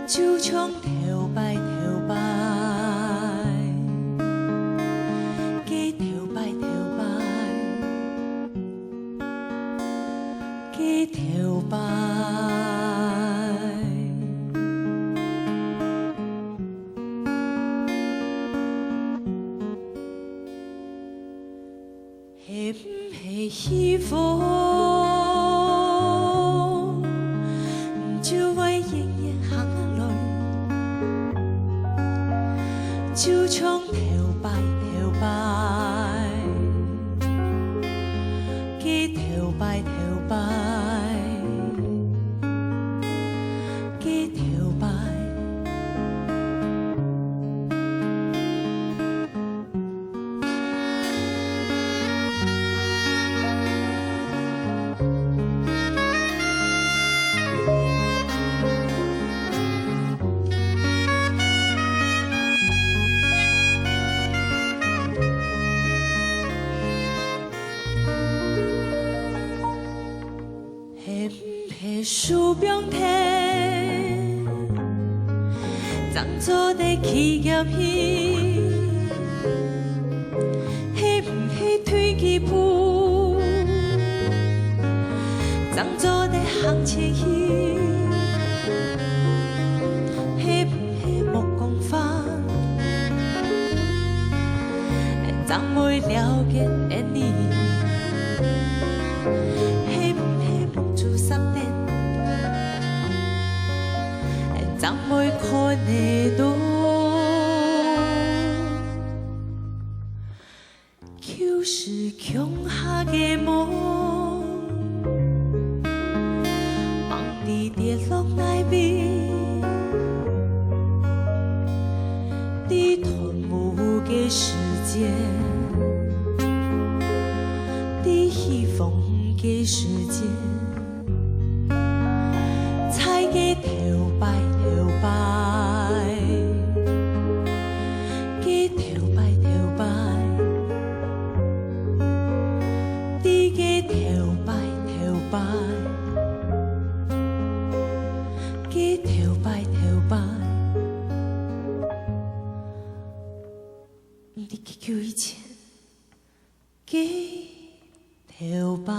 就像头摆头摆，加头摆头摆，加头摆。是不是希望？就为仍然行泪，就像头摆头摆，加头摆头摆，加头摆。是树标题，当作的企业戏，是不是推机铺，当作的行情戏，是不是目光花，当未了解你。怎会看得到？就是强下的梦，梦里跌落来边，的同舞的世界，的希望的世界，才给头摆。头摆，加头摆头摆，滴加头摆头摆，加头摆头摆，唔滴叫以前，加头摆。